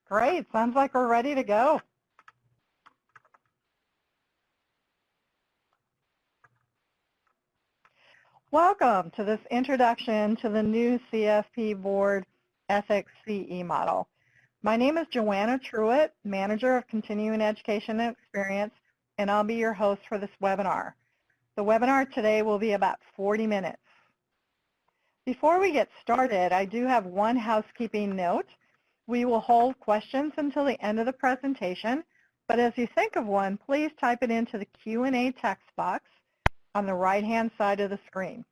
Great. Sounds like we're ready to go. Welcome to this introduction to the new CFP Board Ethics CE model. My name is Joanna Truitt, Manager of Continuing Education and Experience, and I'll be your host for this webinar. The webinar today will be about 40 minutes. Before we get started, I do have one housekeeping note. We will hold questions until the end of the presentation, but as you think of one, please type it into the Q&A text box on the right-hand side of the screen.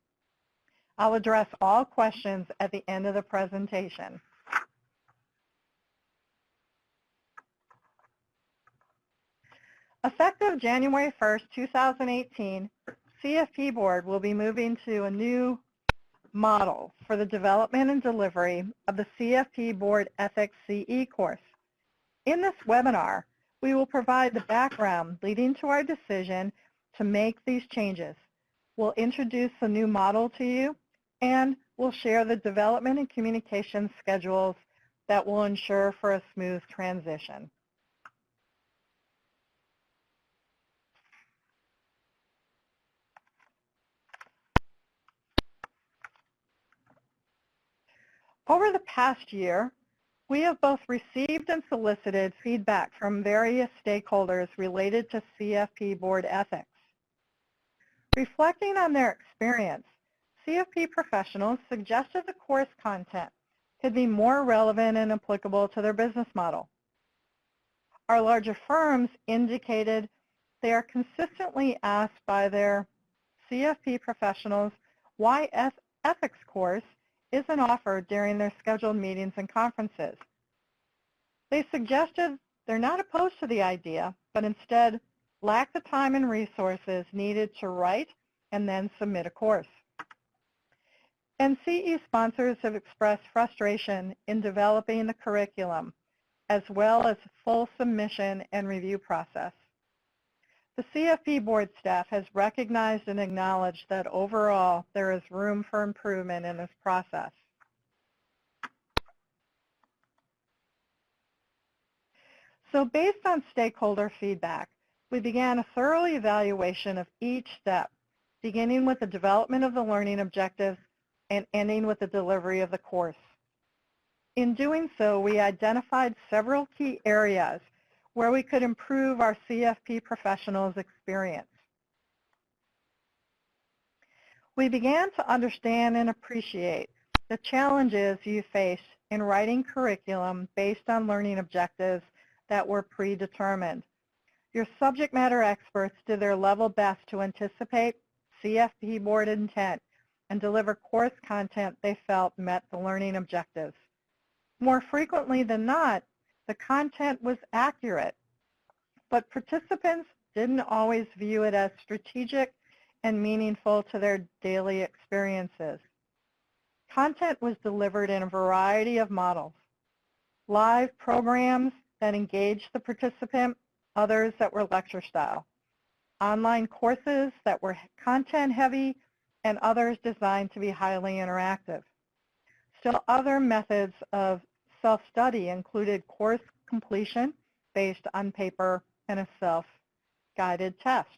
I'll address all questions at the end of the presentation. Effective January 1st, 2018, CFP Board will be moving to a new model for the development and delivery of the CFP Board Ethics CE course. In this webinar, we will provide the background leading to our decision to make these changes. We'll introduce the new model to you, and we'll share the development and communication schedules that will ensure for a smooth transition. Over the past year, we have both received and solicited feedback from various stakeholders related to CFP Board ethics. Reflecting on their experience, CFP professionals suggested the course content could be more relevant and applicable to their business model. Our larger firms indicated they are consistently asked by their CFP professionals why ethics course isn't offered during their scheduled meetings and conferences. They suggested they're not opposed to the idea, but instead lack the time and resources needed to write and then submit a course. And CE sponsors have expressed frustration in developing the curriculum, as well as full submission and review process. The CFP Board staff has recognized and acknowledged that overall there is room for improvement in this process. So based on stakeholder feedback, we began a thorough evaluation of each step, beginning with the development of the learning objectives and ending with the delivery of the course. In doing so, we identified several key areas where we could improve our CFP professionals' experience. We began to understand and appreciate the challenges you face in writing curriculum based on learning objectives that were predetermined. Your subject matter experts did their level best to anticipate CFP Board intent and deliver course content they felt met the learning objectives. More frequently than not, the content was accurate, but participants didn't always view it as strategic and meaningful to their daily experiences. Content was delivered in a variety of models: live programs that engaged the participant, others that were lecture style, online courses that were content heavy, and others designed to be highly interactive. Still other methods of self-study included course completion based on paper and a self-guided test.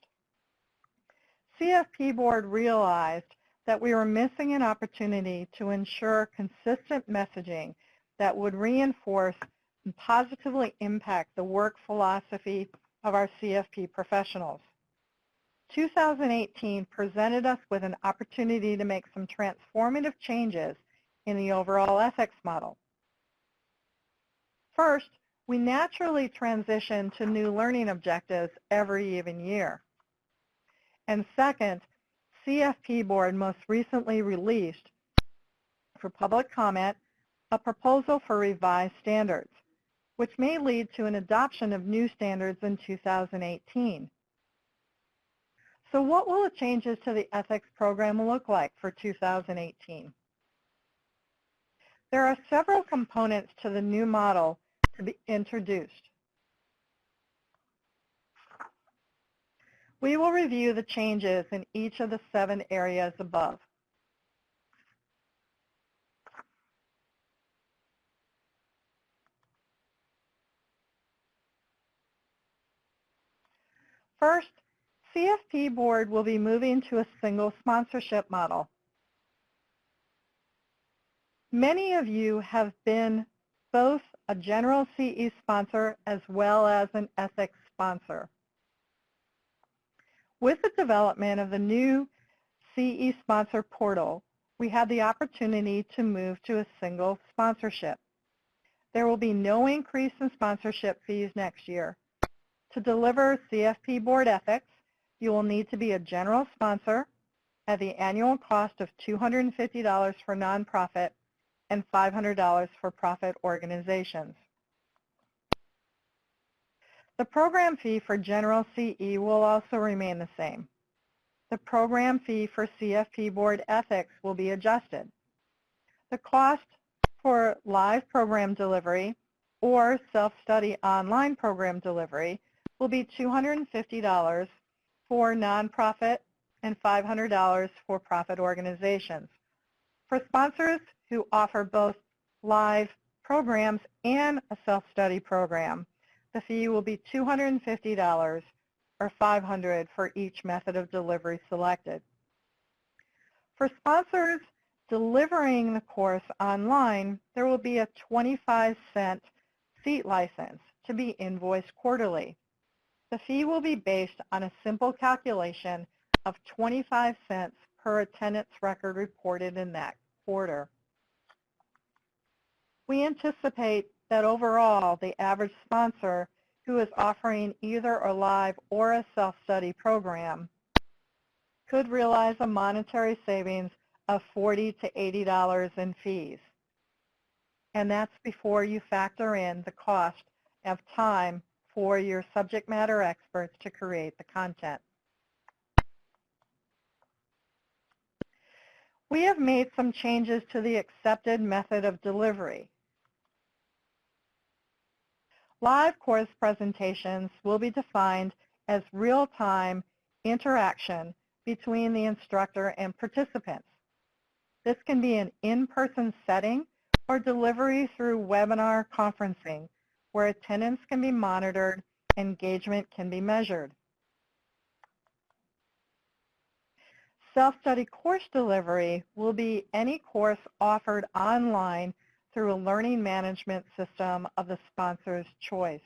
CFP Board realized that we were missing an opportunity to ensure consistent messaging that would reinforce and positively impact the work philosophy of our CFP professionals. 2018 presented us with an opportunity to make some transformative changes in the overall ethics model. First, we naturally transition to new learning objectives every given year. And second, CFP Board most recently released, for public comment, a proposal for revised standards, which may lead to an adoption of new standards in 2018. So what will the changes to the ethics program look like for 2018? There are several components to the new model to be introduced. We will review the changes in each of the 7 areas above. First, CFP Board will be moving to a single sponsorship model. Many of you have been both a general CE sponsor as well as an ethics sponsor. With the development of the new CE sponsor portal, we had the opportunity to move to a single sponsorship. There will be no increase in sponsorship fees next year. To deliver CFP Board ethics, you will need to be a general sponsor at the annual cost of $250 for nonprofit and $500 for profit organizations. The program fee for general CE will also remain the same. The program fee for CFP Board ethics will be adjusted. The cost for live program delivery or self-study online program delivery will be $250 for nonprofit and $500 for profit organizations. For sponsors who offer both live programs and a self-study program, the fee will be $250 or $500 for each method of delivery selected. For sponsors delivering the course online, there will be a 25-cent seat license to be invoiced quarterly. The fee will be based on a simple calculation of 25 cents per attendance record reported in that quarter. We anticipate that overall, the average sponsor who is offering either a live or a self-study program could realize a monetary savings of $40 to $80 in fees. And that's before you factor in the cost of time for your subject matter experts to create the content. We have made some changes to the accepted method of delivery. Live course presentations will be defined as real-time interaction between the instructor and participants. This can be an in-person setting or delivery through webinar conferencing, where attendance can be monitored, engagement can be measured. Self-study course delivery will be any course offered online through a learning management system of the sponsor's choice.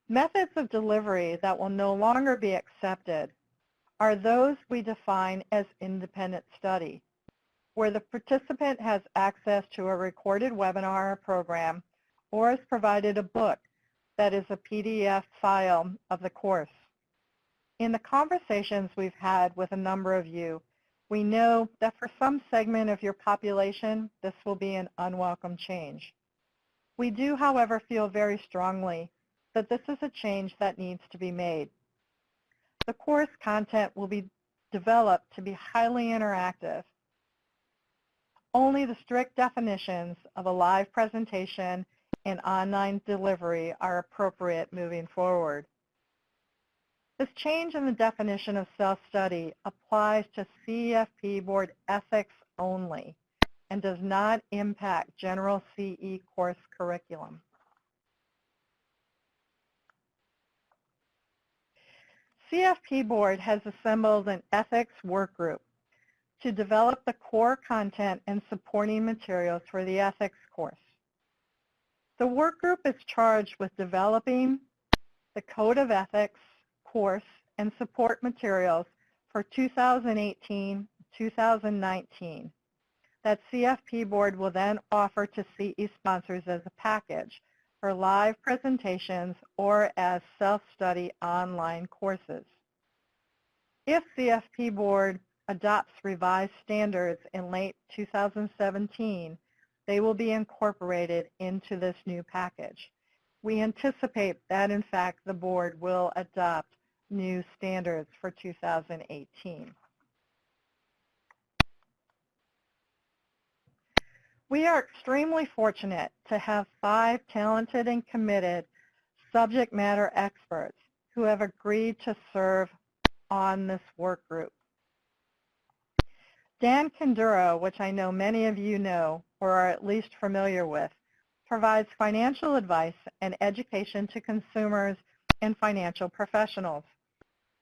Methods of delivery that will no longer be accepted are those we define as independent study, where the participant has access to a recorded webinar or program or is provided a book that is a PDF file of the course. In the conversations we've had with a number of you, we know that for some segment of your population, this will be an unwelcome change. We do, however, feel very strongly that this is a change that needs to be made. The course content will be developed to be highly interactive. Only the strict definitions of a live presentation and online delivery are appropriate moving forward. This change in the definition of self-study applies to CFP Board ethics only and does not impact general CE course curriculum. CFP Board has assembled an ethics work group to develop the core content and supporting materials for the ethics course. The work group is charged with developing the Code of Ethics course and support materials for 2018-2019 that CFP Board will then offer to CE sponsors as a package for live presentations or as self-study online courses. If CFP Board adopts revised standards in late 2017, they will be incorporated into this new package. We anticipate that, in fact, the board will adopt new standards for 2018. We are extremely fortunate to have 5 talented and committed subject matter experts who have agreed to serve on this work group. Dan Conduro, which I know many of you know or are at least familiar with, provides financial advice and education to consumers and financial professionals.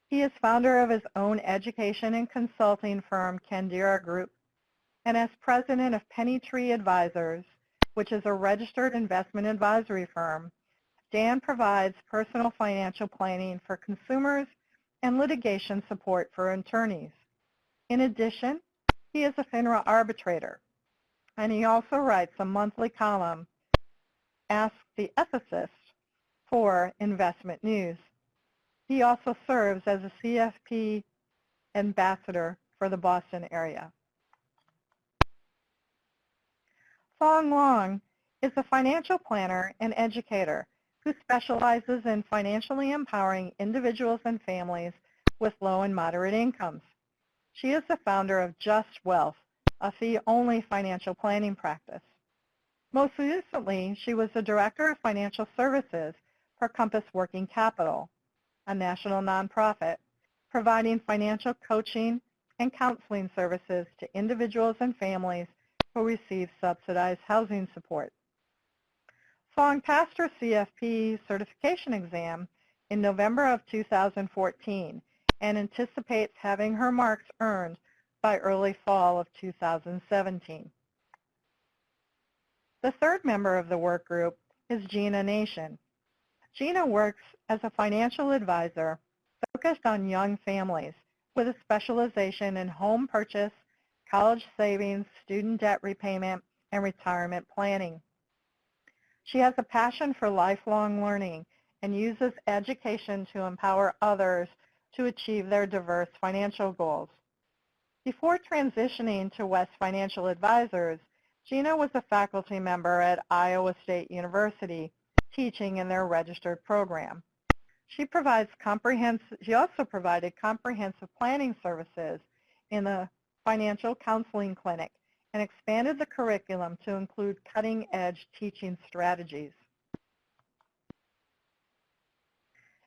He is founder of his own education and consulting firm, Candira Group, and as president of Penny Tree Advisors, which is a registered investment advisory firm. Dan provides personal financial planning for consumers and litigation support for attorneys. In addition, he is a FINRA arbitrator, and he also writes a monthly column, Ask the Ethicist, for Investment News. He also serves as a CFP ambassador for the Boston area. Fong Long is a financial planner and educator who specializes in financially empowering individuals and families with low and moderate incomes. She is the founder of Just Wealth, a fee-only financial planning practice. Most recently, she was the Director of Financial Services for Compass Working Capital, a national nonprofit, providing financial coaching and counseling services to individuals and families who receive subsidized housing support. Fong passed her CFP certification exam in November of 2014 and anticipates having her marks earned by early fall of 2017. The third member of the work group is Gina Nation. Gina works as a financial advisor focused on young families with a specialization in home purchase, college savings, student debt repayment, and retirement planning. She has a passion for lifelong learning and uses education to empower others to achieve their diverse financial goals. Before transitioning to West Financial Advisors, Gina was a faculty member at Iowa State University, teaching in their registered program. She also provided comprehensive planning services in the financial counseling clinic and expanded the curriculum to include cutting-edge teaching strategies.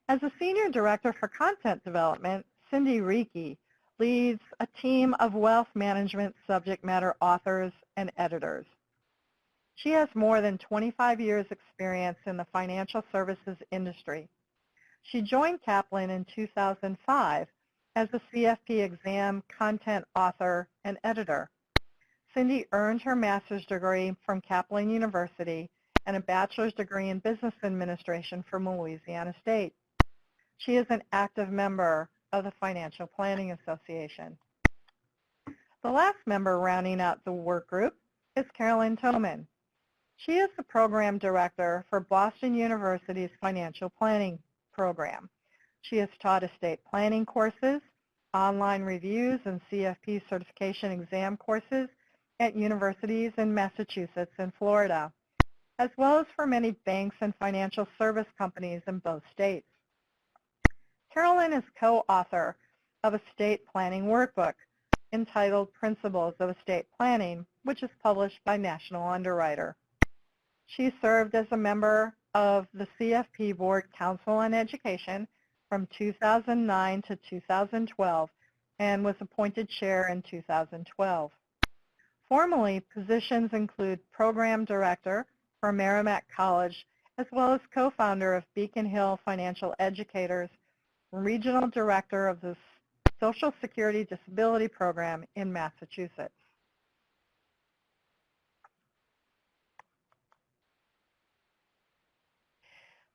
As a Senior Director for Content Development, Cindy Reiki leads a team of wealth management subject matter authors and editors. She has more than 25 years' experience in the financial services industry. She joined Kaplan in 2005 as a CFP exam content author and editor. Cindy earned her master's degree from Kaplan University and a bachelor's degree in business administration from Louisiana State. She is an active member of the Financial Planning Association. The last member rounding out the work group is Carolyn Toman. She is the program director for Boston University's Financial Planning program. She has taught estate planning courses, online reviews, and CFP certification exam courses at universities in Massachusetts and Florida, as well as for many banks and financial service companies in both states. Carolyn is co-author of a state planning workbook entitled Principles of Estate Planning, which is published by National Underwriter. She served as a member of the CFP Board Council on Education from 2009 to 2012 and was appointed chair in 2012. Formally, positions include Program Director for Merrimack College, as well as co-founder of Beacon Hill Financial Educators, Regional Director of the Social Security Disability Program in Massachusetts.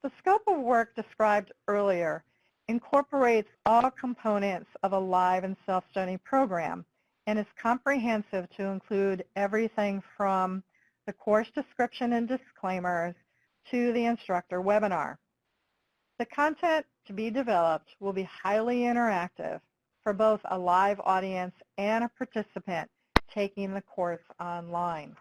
The scope of work described earlier incorporates all components of a live and self-study program and is comprehensive to include everything from the course description and disclaimers to the instructor webinar. The content to be developed will be highly interactive for both a live audience and a participant taking the course online.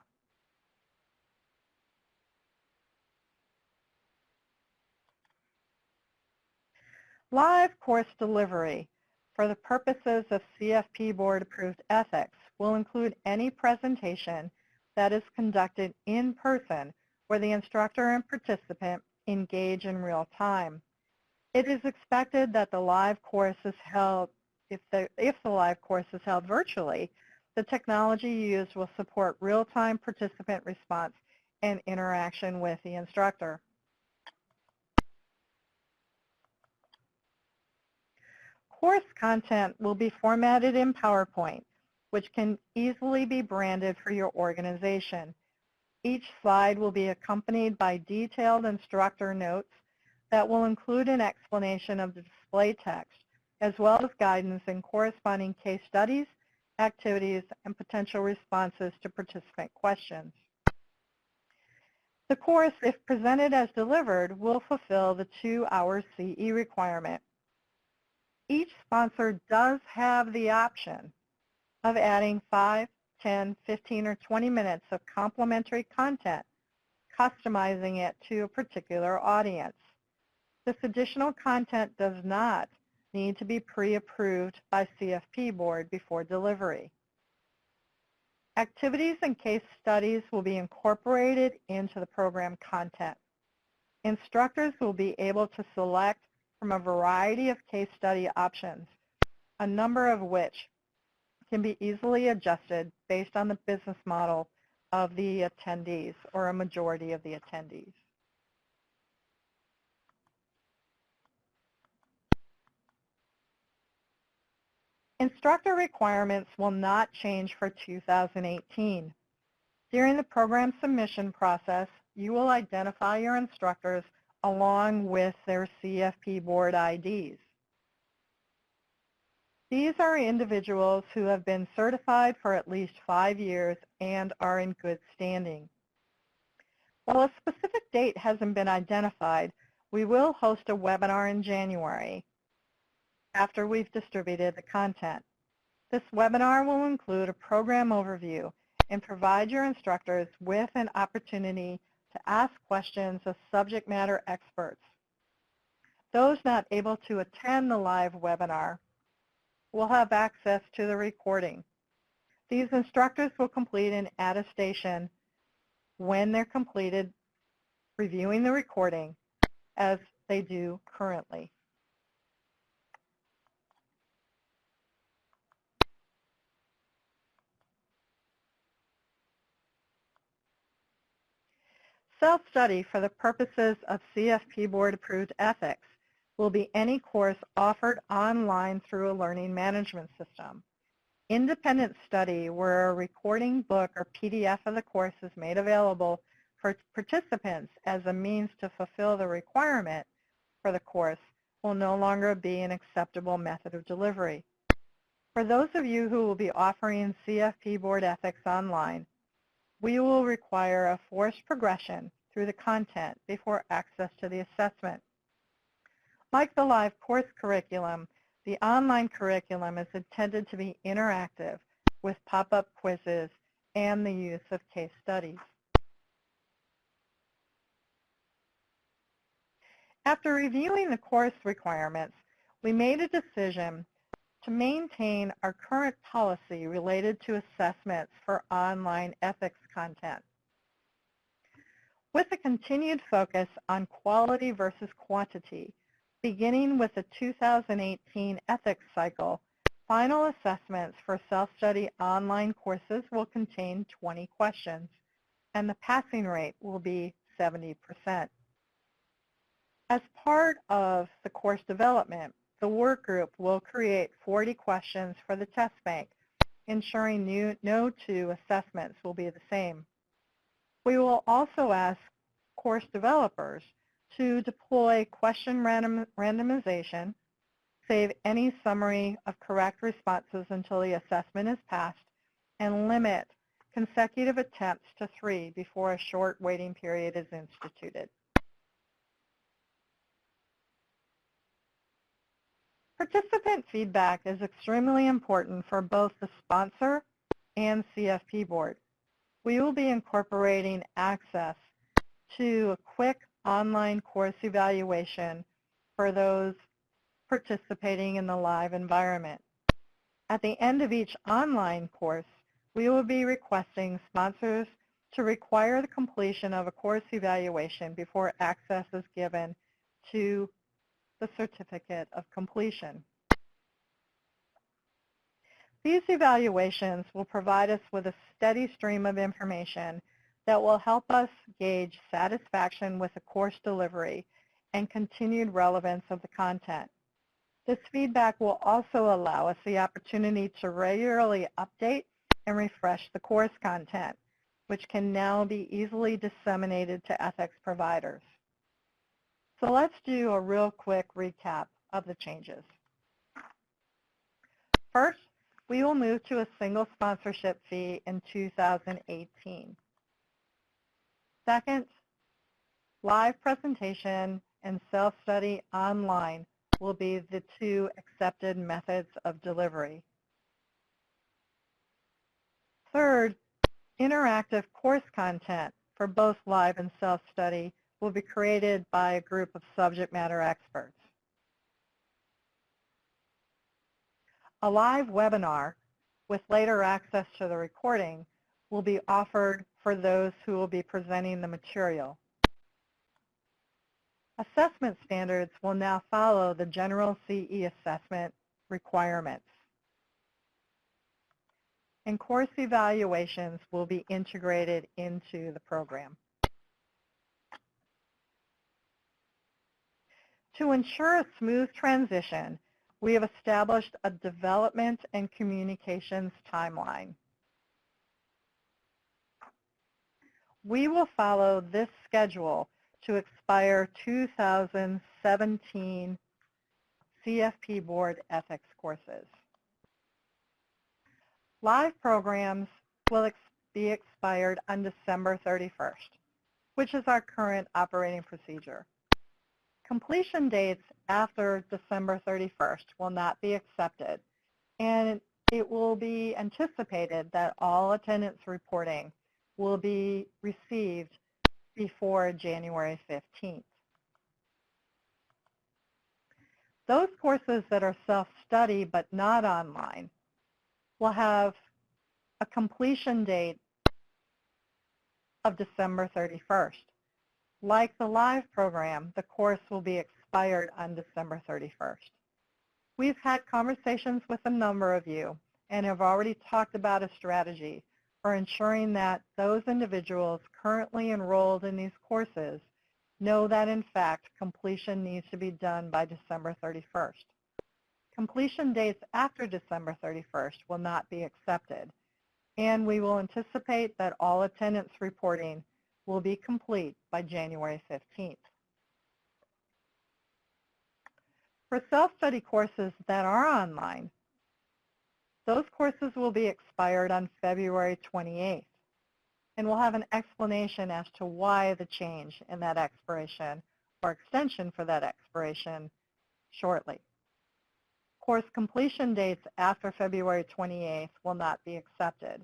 Live course delivery for the purposes of CFP board-approved ethics will include any presentation that is conducted in person where the instructor and participant engage in real time. It is expected that the live course is held, if the live course is held virtually, the technology used will support real-time participant response and interaction with the instructor. Course content will be formatted in PowerPoint, which can easily be branded for your organization. Each slide will be accompanied by detailed instructor notes that will include an explanation of the display text, as well as guidance and corresponding case studies, activities, and potential responses to participant questions. The course, if presented as delivered, will fulfill the 2-hour CE requirement. Each sponsor does have the option of adding 5, 10, 15, or 20 minutes of complementary content, customizing it to a particular audience. This additional content does not need to be pre-approved by CFP board before delivery. Activities and case studies will be incorporated into the program content. Instructors will be able to select from a variety of case study options, a number of which can be easily adjusted based on the business model of the attendees or a majority of the attendees. Instructor requirements will not change for 2018. During the program submission process, you will identify your instructors along with their CFP board IDs. These are individuals who have been certified for at least 5 years and are in good standing. While a specific date hasn't been identified, we will host a webinar in January after we've distributed the content. This webinar will include a program overview and provide your instructors with an opportunity to ask questions of subject matter experts. Those not able to attend the live webinar will have access to the recording. These instructors will complete an attestation when they're completed reviewing the recording, as they do currently. Self-study for the purposes of CFP board-approved ethics will be any course offered online through a learning management system. Independent study where a recording book or PDF of the course is made available for participants as a means to fulfill the requirement for the course will no longer be an acceptable method of delivery. For those of you who will be offering CFP board ethics online, we will require a forced progression through the content before access to the assessment. Like the live course curriculum, the online curriculum is intended to be interactive with pop-up quizzes and the use of case studies. After reviewing the course requirements, we made a decision to maintain our current policy related to assessments for online ethics content. With a continued focus on quality versus quantity, beginning with the 2018 ethics cycle, final assessments for self-study online courses will contain 20 questions, and the passing rate will be 70%. As part of the course development, the work group will create 40 questions for the test bank, ensuring no two assessments will be the same. We will also ask course developers to deploy question randomization, save any summary of correct responses until the assessment is passed, and limit consecutive attempts to 3 before a short waiting period is instituted. Participant feedback is extremely important for both the sponsor and CFP board. We will be incorporating access to a quick online course evaluation for those participating in the live environment. At the end of each online course, we will be requesting sponsors to require the completion of a course evaluation before access is given to the certificate of completion. These evaluations will provide us with a steady stream of information that will help us gauge satisfaction with the course delivery and continued relevance of the content. This feedback will also allow us the opportunity to regularly update and refresh the course content, which can now be easily disseminated to ethics providers. So let's do a real quick recap of the changes. First, we will move to a single sponsorship fee in 2018. Second, live presentation and self-study online will be the two accepted methods of delivery. Third, interactive course content for both live and self-study will be created by a group of subject matter experts. A live webinar with later access to the recording will be offered for those who will be presenting the material. Assessment standards will now follow the general CE assessment requirements. And course evaluations will be integrated into the program. To ensure a smooth transition, we have established a development and communications timeline. We will follow this schedule to expire 2017 CFP Board Ethics courses. Live programs will be expired on December 31st, which is our current operating procedure. Completion dates after December 31st will not be accepted, and it will be anticipated that all attendance reporting will be received before January 15th. Those courses that are self-study but not online will have a completion date of December 31st. Like the live program, the course will be expired on December 31st. We've had conversations with a number of you and have already talked about a strategy for ensuring that those individuals currently enrolled in these courses know that, in fact, completion needs to be done by December 31st. Completion dates after December 31st will not be accepted, and we will anticipate that all attendance reporting will be complete by January 15th. For self-study courses that are online, those courses will be expired on February 28th, and we'll have an explanation as to why the change in that expiration or extension for that expiration shortly. Course completion dates after February 28th will not be accepted,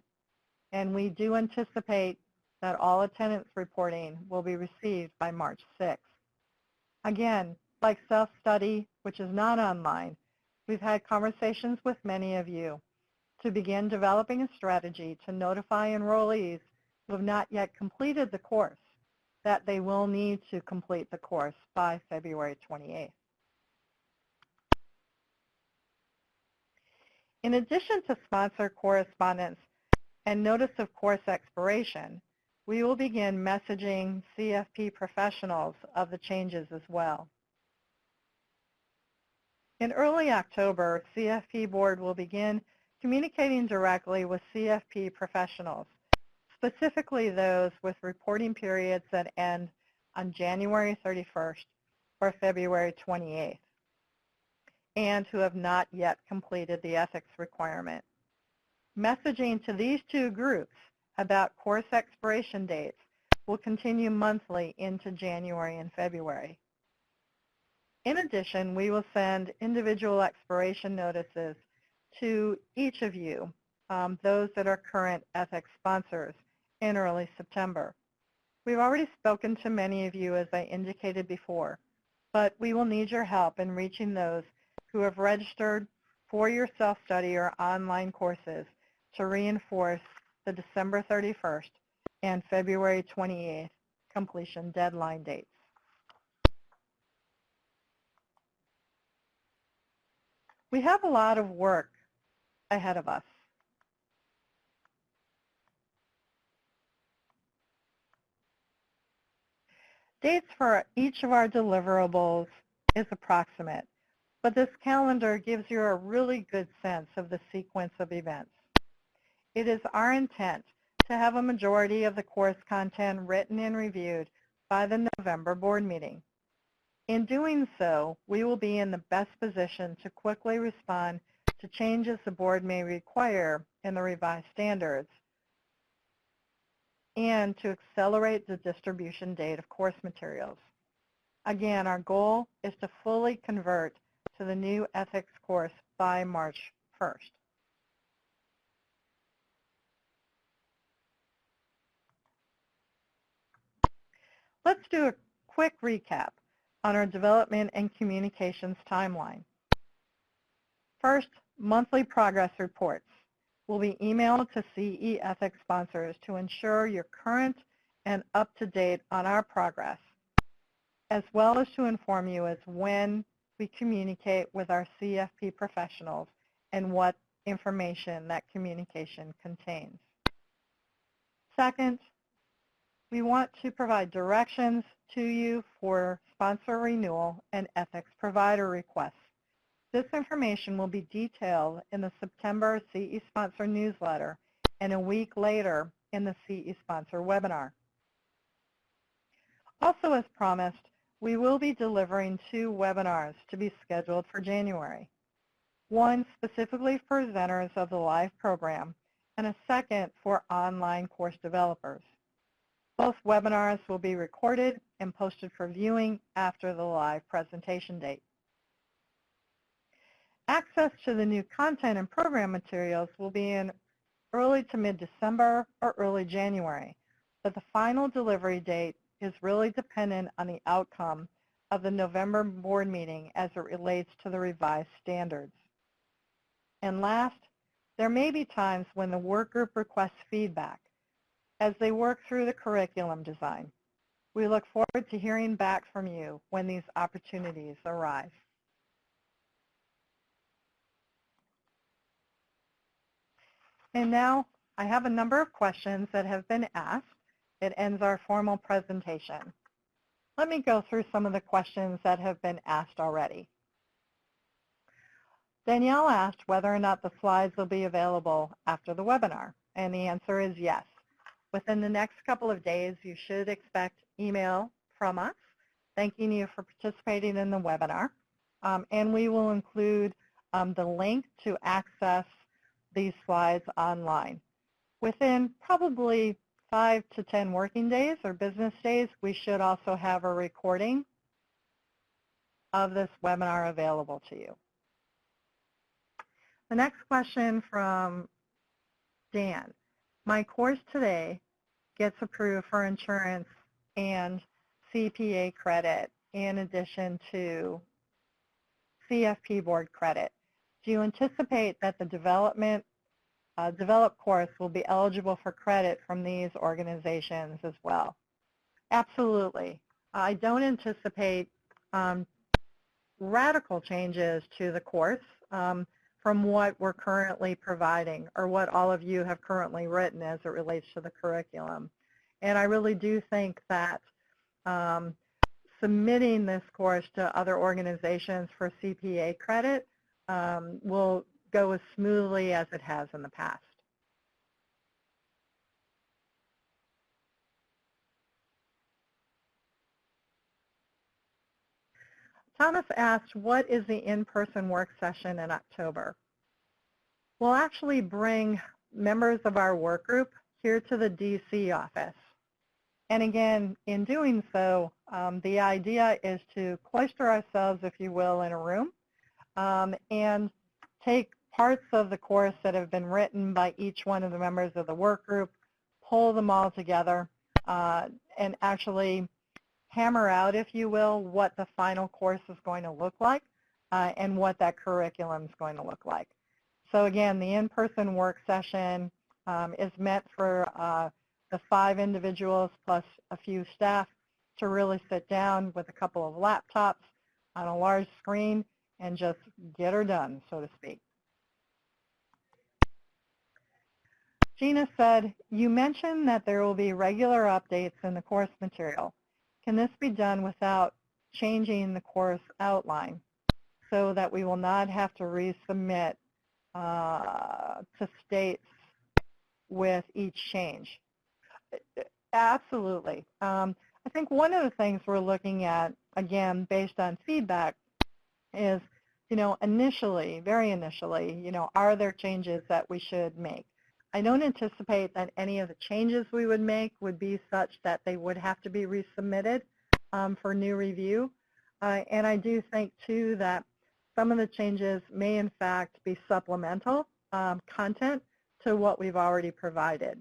and we do anticipate that all attendance reporting will be received by March 6th. Again, like self-study, which is not online, we've had conversations with many of you to begin developing a strategy to notify enrollees who have not yet completed the course that they will need to complete the course by February 28th. In addition to sponsor correspondence and notice of course expiration, we will begin messaging CFP professionals of the changes as well. In early October, CFP Board will begin communicating directly with CFP professionals, specifically those with reporting periods that end on January 31st or February 28th, and who have not yet completed the ethics requirement. Messaging to these two groups about course expiration dates will continue monthly into January and February. In addition, we will send individual expiration notices to each of you, those that are current ethics sponsors, in early September. We've already spoken to many of you, as I indicated before, but we will need your help in reaching those who have registered for your self-study or online courses to reinforce the December 31st and February 28th completion deadline dates. We have a lot of work ahead of us. Dates for each of our deliverables is approximate, but this calendar gives you a really good sense of the sequence of events. It is our intent to have a majority of the course content written and reviewed by the November board meeting. In doing so, we will be in the best position to quickly respond to changes the board may require in the revised standards and to accelerate the distribution date of course materials. Again, our goal is to fully convert to the new ethics course by March 1st. Let's do a quick recap on our development and communications timeline. First, monthly progress reports will be emailed to CE Ethics sponsors to ensure you're current and up to date on our progress, as well as to inform you as when we communicate with our CFP professionals and what information that communication contains. Second, we want to provide directions to you for sponsor renewal and ethics provider requests. This information will be detailed in the September CE Sponsor newsletter and a week later in the CE Sponsor webinar. Also, as promised, we will be delivering 2 webinars to be scheduled for January. One specifically for presenters of the live program and a second for online course developers. Both webinars will be recorded and posted for viewing after the live presentation date. Access to the new content and program materials will be in early to mid-December or early January, but the final delivery date is really dependent on the outcome of the November board meeting as it relates to the revised standards. And last, there may be times when the work group requests feedback as they work through the curriculum design. We look forward to hearing back from you when these opportunities arise. And now I have a number of questions that have been asked. It ends our formal presentation. Let me go through some of the questions that have been asked already. Danielle asked whether or not the slides will be available after the webinar, and the answer is yes. Within the next couple of days, you should expect email from us thanking you for participating in the webinar, and we will include the link to access these slides online. Within probably 5 to 10 working days or business days, we should also have a recording of this webinar available to you. The next question from Dan. My course today gets approved for insurance and CPA credit in addition to CFP board credit. Do you anticipate that the developed course will be eligible for credit from these organizations as well? Absolutely. I don't anticipate radical changes to the course from what we're currently providing or what all of you have currently written as it relates to the curriculum. And I really do think that submitting this course to other organizations for CPA credit will go as smoothly as it has in the past. Thomas asked, what is the in-person work session in October? We'll actually bring members of our work group here to the DC office. And again, in doing so, the idea is to cloister ourselves, if you will, in a room and take parts of the course that have been written by each one of the members of the work group, pull them all together, and actually hammer out, if you will, what the final course is going to look like and what that curriculum is going to look like. So again, the in-person work session is meant for the 5 individuals plus a few staff to really sit down with a couple of laptops on a large screen and just get her done, so to speak. Gina said, you mentioned that there will be regular updates in the course material. Can this be done without changing the course outline so that we will not have to resubmit to states with each change? Absolutely. I think one of the things we're looking at, again, based on feedback, is, initially, very initially, are there changes that we should make? I don't anticipate that any of the changes we would make would be such that they would have to be resubmitted for new review. And I do think, too, that some of the changes may, in fact, be supplemental content to what we've already provided.